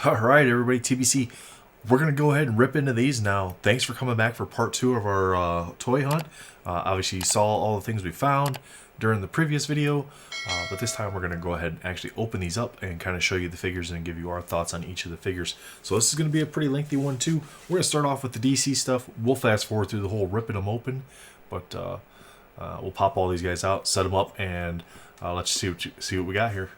Alright, everybody, TBC. We're going to go ahead and rip into these now. Thanks for coming back for part 2 of our toy hunt. Obviously, you saw all the things we found during the previous video, but this time we're going to go ahead and actually open these up and kind of show you the figures and give you our thoughts on each of the figures. So this is going to be a pretty lengthy one too. We're going to start off with the DC stuff. We'll fast forward through the whole ripping them open, but we'll pop all these guys out, set them up, and let's see what we got here.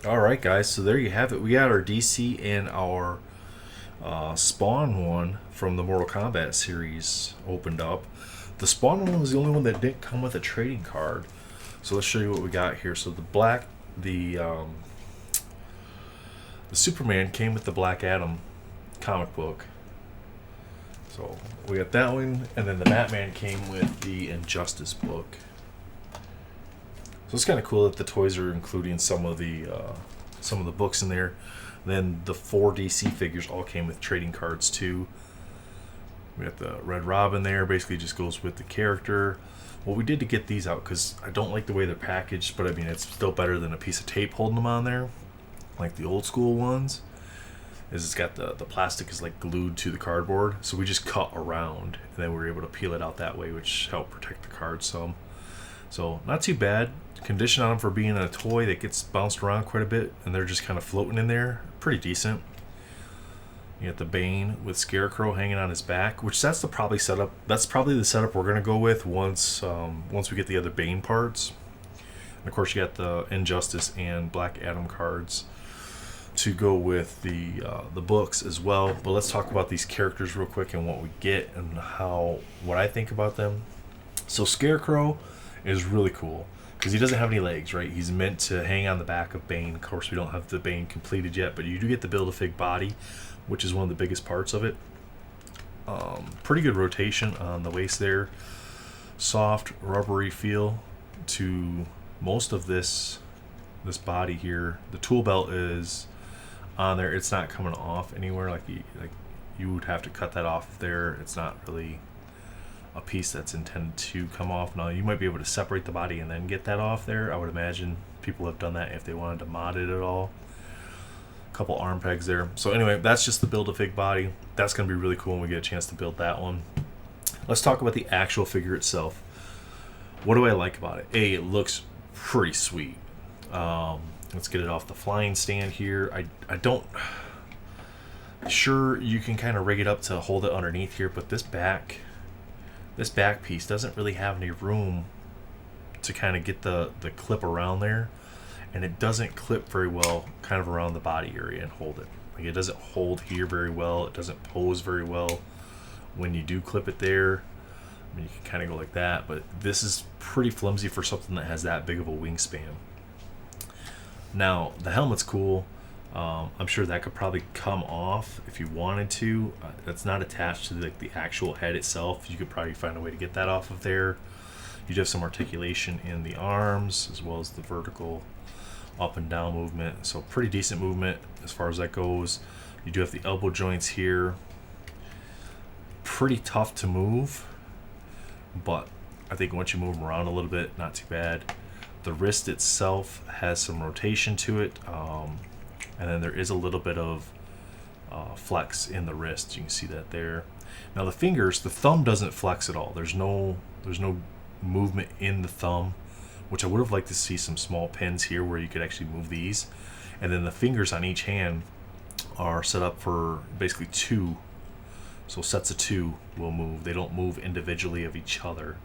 Alright guys, so there you have it. We got our DC and our Spawn one from the Mortal Kombat series opened up. The Spawn one was the only one that didn't come with a trading card. So let's show you what we got here. So the Superman came with the Black Adam comic book. So we got that one, and then the Batman came with the Injustice book. So it's kind of cool that the toys are including some of the books in there. Then the 4 DC figures all came with trading cards too. We got the Red Robin there, basically just goes with the character. What we did to get these out, because I don't like the way they're packaged, but I mean it's still better than a piece of tape holding them on there, like the old school ones, is it's got the plastic is like glued to the cardboard. So we just cut around, and then we were able to peel it out that way, which helped protect the card some. So not too bad. Condition on them for being a toy that gets bounced around quite a bit, and they're just kind of floating in there. Pretty decent. You got the Bane with Scarecrow hanging on his back, which that's probably the setup we're gonna go with once we get the other Bane parts. And of course, you got the Injustice and Black Adam cards to go with the books as well. But let's talk about these characters real quick and what we get and what I think about them. So Scarecrow is really cool because he doesn't have any legs, right? He's meant to hang on the back of Bane. Of course, we don't have the Bane completed yet, but you do get the Build-A-Fig body, which is one of the biggest parts of it. Pretty good rotation on the waist there. Soft, rubbery feel to most of this body here. The tool belt is on there. It's not coming off anywhere. Like you would have to cut that off there. It's not really a piece that's intended to come off. Now you might be able to separate the body and then get that off there. I would imagine people have done that if they wanted to mod it at all. A couple arm pegs there. So anyway, that's just the Build-A-Fig body. That's going to be really cool when we get a chance to build that one. Let's talk about the actual figure itself. What do I like about it? It looks pretty sweet. Let's get it off the flying stand here. I don't... Sure, you can kind of rig it up to hold it underneath here, but this back piece doesn't really have any room to kind of get the clip around there, and it doesn't clip very well kind of around the body area and hold it. Like it doesn't hold here very well. It doesn't pose very well when you do clip it there. I mean, you can kind of go like that, but this is pretty flimsy for something that has that big of a wingspan. Now the helmet's cool. I'm sure that could probably come off if you wanted to. That's not attached to the actual head itself. You could probably find a way to get that off of there. You do have some articulation in the arms as well as the vertical up and down movement. So pretty decent movement as far as that goes. You do have the elbow joints here. Pretty tough to move, but I think once you move them around a little bit, not too bad. The wrist itself has some rotation to it. And then there is a little bit of flex in the wrist. You can see that there. Now the fingers, the thumb doesn't flex at all. There's no movement in the thumb, which I would have liked to see some small pins here where you could actually move these. And then the fingers on each hand are set up for basically 2. So sets of 2 will move. They don't move individually of each other.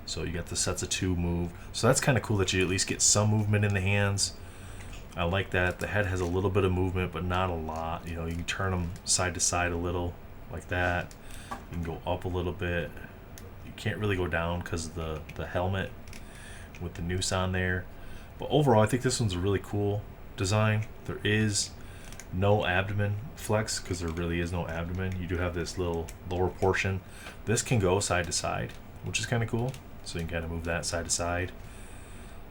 So you got the sets of 2 move. So that's kind of cool that you at least get some movement in the hands. I like that. The head has a little bit of movement, but not a lot. You know, you can turn them side to side a little, like that. You can go up a little bit. You can't really go down because of the helmet with the noose on there. But overall, I think this one's a really cool design. There is no abdomen flex because there really is no abdomen. You do have this little lower portion. This can go side to side, which is kind of cool. So you can kind of move that side to side,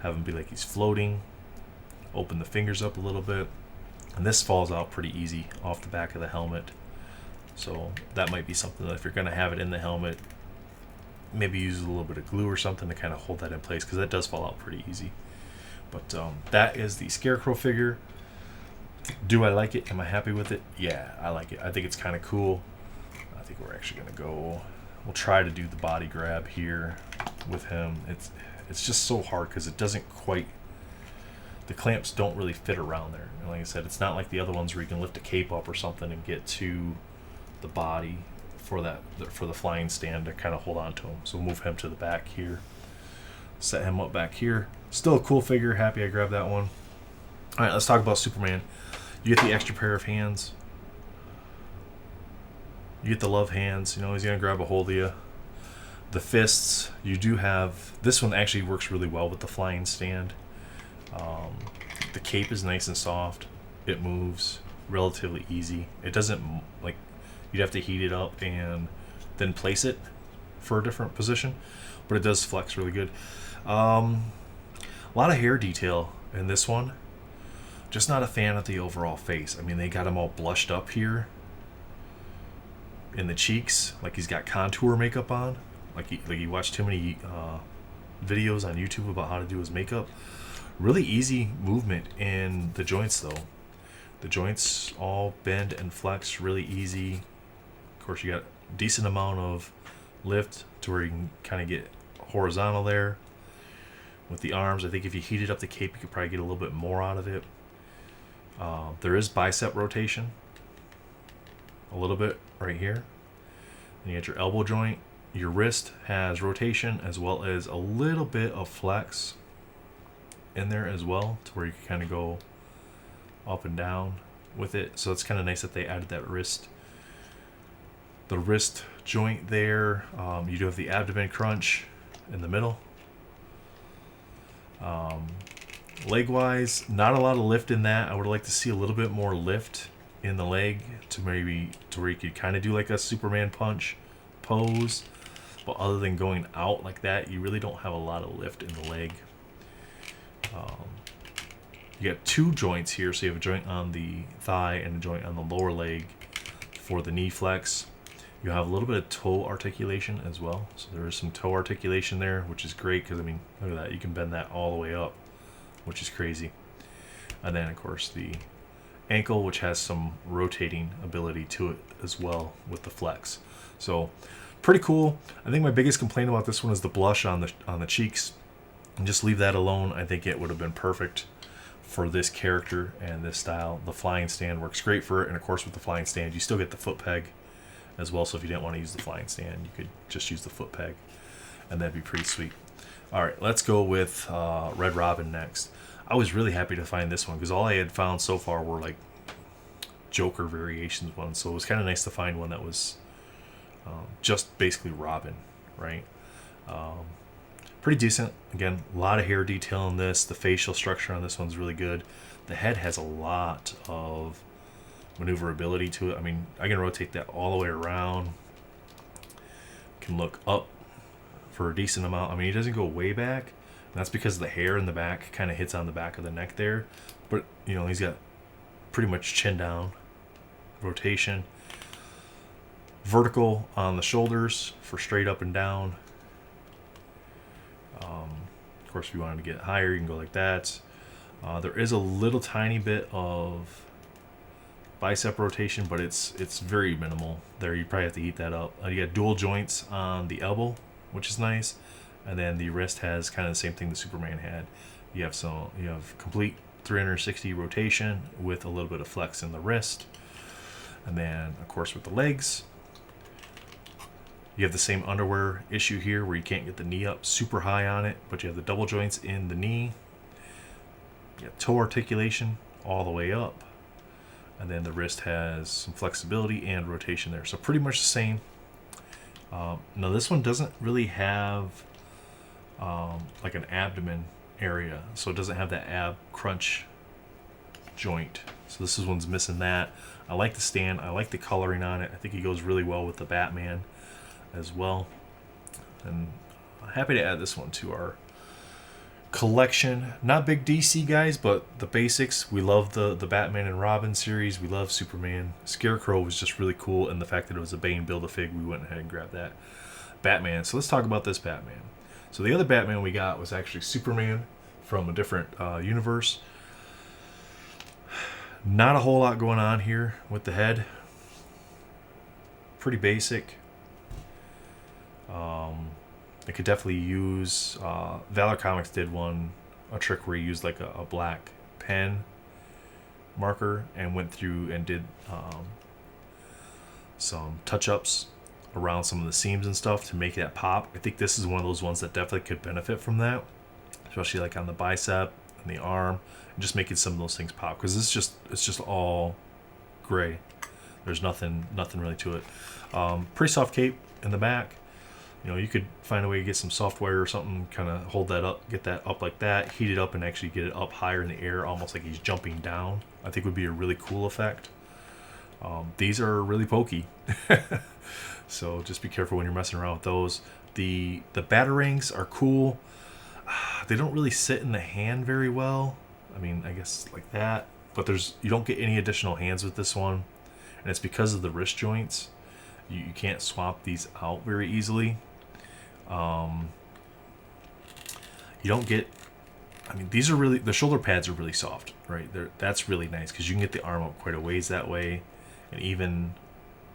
have him be like he's floating, open the fingers up a little bit, and this falls out pretty easy off the back of the helmet. So that might be something that if you're going to have it in the helmet, maybe use a little bit of glue or something to kind of hold that in place, because that does fall out pretty easy. But that is the Scarecrow figure. Do I like it? Am I happy with it? Yeah, I like it. I think it's kind of cool. I think we're actually going to go... We'll try to do the body grab here with him. It's just so hard because it doesn't quite... The clamps don't really fit around there. And like I said, it's not like the other ones where you can lift a cape up or something and get to the body for the flying stand to kind of hold on to him. So we'll move him to the back here. Set him up back here. Still a cool figure. Happy I grabbed that one. All right, let's talk about Superman. You get the extra pair of hands. You get the love hands. You know, he's going to grab a hold of you. The fists, you do have... This one actually works really well with the flying stand. The cape is nice and soft. It moves relatively easy. It doesn't, like... You'd have to heat it up and then place it for a different position. But it does flex really good. A lot of hair detail in this one. Just not a fan of the overall face. I mean, they got him all blushed up here in the cheeks, like he's got contour makeup on. Like you watch too many videos on YouTube about how to do his makeup. Really easy movement in the joints, though. The joints all bend and flex really easy. Of course, you got a decent amount of lift to where you can kind of get horizontal there. With the arms, I think if you heated up the cape, you could probably get a little bit more out of it. There is bicep rotation, a little bit right here. And you got your elbow joint. Your wrist has rotation as well as a little bit of flex in there as well, to where you can kind of go up and down with it. So it's kind of nice that they added that wrist. The wrist joint there. You do have the abdomen crunch in the middle. Leg wise, not a lot of lift in that. I would like to see a little bit more lift in the leg to where you could kind of do like a Superman punch pose. But other than going out like that, you really don't have a lot of lift in the leg. You got two joints here, so you have a joint on the thigh and a joint on the lower leg for the knee flex. You have a little bit of toe articulation as well. So there is some toe articulation there, which is great because, I mean, look at that. You can bend that all the way up, which is crazy. And then, of course, the ankle, which has some rotating ability to it as well with the flex. So pretty cool. I think my biggest complaint about this one is the blush on the cheeks. And just leave that alone. I think it would have been perfect for this character and this style. The flying stand works great for it. And, of course, with the flying stand, you still get the foot peg as well. So if you didn't want to use the flying stand, you could just use the foot peg, and that'd be pretty sweet. All right, let's go with Red Robin next. I was really happy to find this one because all I had found so far were like Joker variations ones. So it was kind of nice to find one that was just basically Robin, right? Pretty decent. Again, a lot of hair detail in this. The facial structure on this one's really good. The head has a lot of maneuverability to it. I mean, I can rotate that all the way around. Can look up for a decent amount. I mean, he doesn't go way back. And that's because the hair in the back kind of hits on the back of the neck there. But, you know, he's got pretty much chin down rotation. Vertical on the shoulders for straight up and down. Of course, if you wanted to get higher, you can go like that. There is a little tiny bit of bicep rotation, but it's very minimal there. You probably have to heat that up. You got dual joints on the elbow, which is nice, and then the wrist has kind of the same thing the Superman had. You have complete 360 rotation with a little bit of flex in the wrist, and then of course with the legs, you have the same underwear issue here where you can't get the knee up super high on it, but you have the double joints in the knee. You have toe articulation all the way up. And then the wrist has some flexibility and rotation there. So pretty much the same. Now this one doesn't really have like an abdomen area, so it doesn't have that ab crunch joint. So this one's missing that. I like the stand. I like the coloring on it. I think he goes really well with the Batman as well. And I'm happy to add this one to our collection. Not big DC guys, but the basics. We love the Batman and Robin series. We love Superman. Scarecrow was just really cool, and the fact that it was a Bane Build-A-Fig, we went ahead and grabbed that. Batman. So let's talk about this Batman. So the other Batman we got was actually Superman from a different universe. Not a whole lot going on here with the head. Pretty basic. I could definitely use Valor Comics did a trick where he used like a black pen marker and went through and did some touch-ups around some of the seams and stuff to make that pop. I think this is one of those ones that definitely could benefit from that, especially like on the bicep and the arm, and just making some of those things pop, because it's just all gray. There's nothing really to it. Pretty soft cape in the back. You know, you could find a way to get some software or something, kind of hold that up, get that up like that, heat it up, and actually get it up higher in the air, almost like he's jumping down. I think would be a really cool effect. These are really pokey, so just be careful when you're messing around with those. The batarangs are cool. They don't really sit in the hand very well. I mean, I guess like that, but you don't get any additional hands with this one, and it's because of the wrist joints. You can't swap these out very easily. You don't get, I mean, these are really, the shoulder pads are really soft, right? That's really nice because you can get the arm up quite a ways that way, and even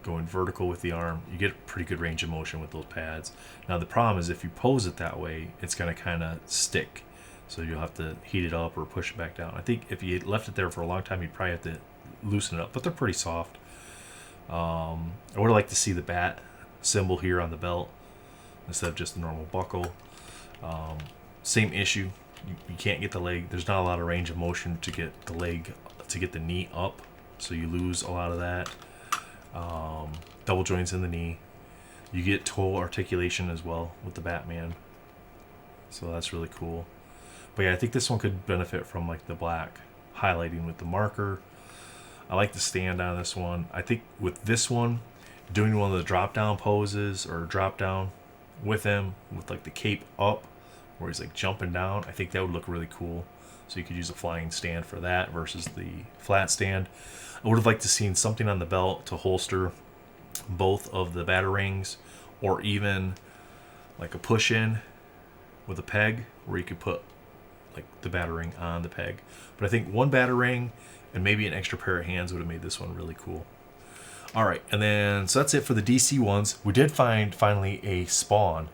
going vertical with the arm, you get pretty good range of motion with those pads. Now the problem is if you pose it that way, it's going to kind of stick, so you'll have to heat it up or push it back down. I think if you left it there for a long time, you'd probably have to loosen it up, but they're pretty soft. I would like to see the bat symbol here on the belt instead of just the normal buckle. Same issue. You can't get the leg. There's not a lot of range of motion to get the leg, to get the knee up, so you lose a lot of that. Double joints in the knee. You get toe articulation as well with the Batman, so that's really cool. But yeah, I think this one could benefit from like the black highlighting with the marker. I like the stand on this one. I think with this one, doing one of the drop down poses or drop down with him with like the cape up where he's like jumping down, I think that would look really cool. So you could use a flying stand for that versus the flat stand. I would have liked to seen something on the belt to holster both of the batarangs, or even like a push in with a peg where you could put like the batarang on the peg. But I think one batarang and maybe an extra pair of hands would have made this one really cool. All right, and then so that's it for the DC ones. We did find finally a Spawn.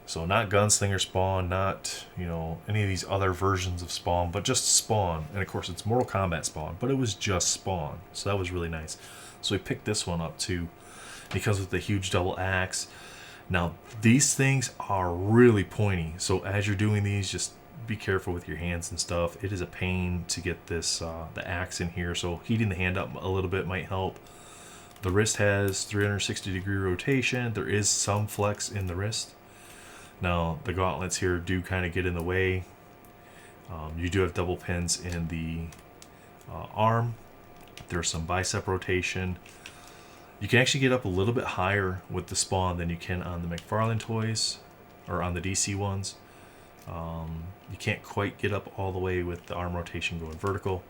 So not Gunslinger Spawn, not, you know, any of these other versions of Spawn, but just Spawn. And of course it's Mortal Kombat Spawn, but it was just Spawn. So that was really nice. So we picked this one up too. It comes with the huge double axe. Now these things are really pointy. So as you're doing these, just be careful with your hands and stuff. It is a pain to get this the axe in here. So heating the hand up a little bit might help. The wrist has 360-degree rotation. There is some flex in the wrist. Now, the gauntlets here do kind of get in the way. You do have double pins in the arm. There's some bicep rotation. You can actually get up a little bit higher with the Spawn than you can on the McFarlane toys or on the DC ones. You can't quite get up all the way with the arm rotation going vertical.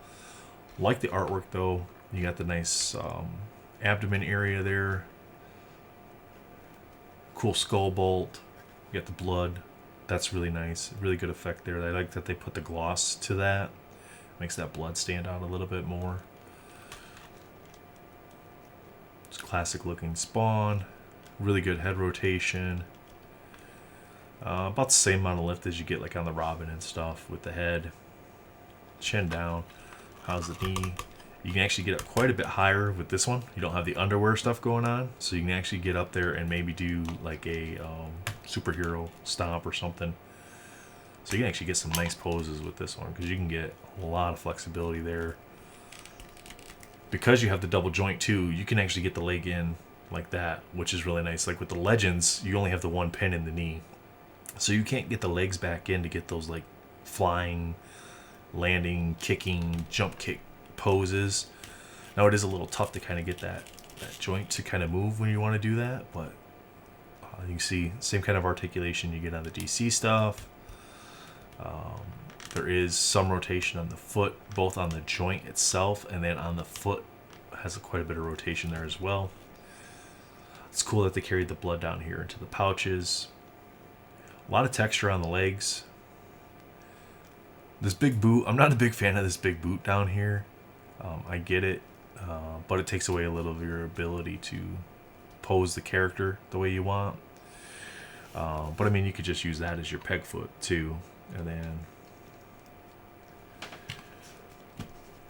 Like the artwork though, you got the nice abdomen area there. Cool skull bolt. You got the blood. That's really nice. Really good effect there. I like that they put the gloss to that. Makes that blood stand out a little bit more. It's classic looking Spawn. Really good head rotation. About the same amount of lift as you get like on the Robin and stuff with the head. Chin down. How's the knee? You can actually get up quite a bit higher with this one. You don't have the underwear stuff going on, so you can actually get up there and maybe do like a superhero stomp or something. So you can actually get some nice poses with this one because you can get a lot of flexibility there. Because you have the double joint too, you can actually get the leg in like that, which is really nice. Like with the Legends, you only have the one pin in the knee, so you can't get the legs back in to get those like flying, landing, kicking, jump kick poses. Now it is a little tough to kind of get that joint to kind of move when you want to do that, but you can see same kind of articulation you get on the DC stuff. There is some rotation on the foot, both on the joint itself and then on the foot has quite a bit of rotation there as well. It's cool that they carried the blood down here into the pouches. A lot of texture on the legs. This big boot, I'm not a big fan of this big boot down here. I get it, but it takes away a little of your ability to pose the character the way you want. But I mean, you could just use that as your peg foot too, and then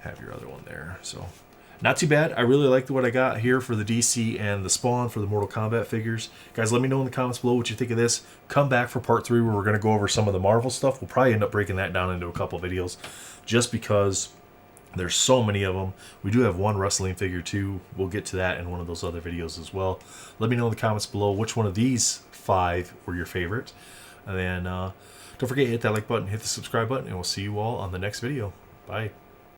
have your other one there. So not too bad. I really like what I got here for the DC and the Spawn for the Mortal Kombat figures. Guys, let me know in the comments below what you think of this. Come back for part 3 where we're going to go over some of the Marvel stuff. We'll probably end up breaking that down into a couple videos just because there's so many of them. We do have one wrestling figure too. We'll get to that in one of those other videos as well. Let me know in the comments below which one of these 5 were your favorite. And then don't forget to hit that like button, hit the subscribe button, and we'll see you all on the next video. Bye.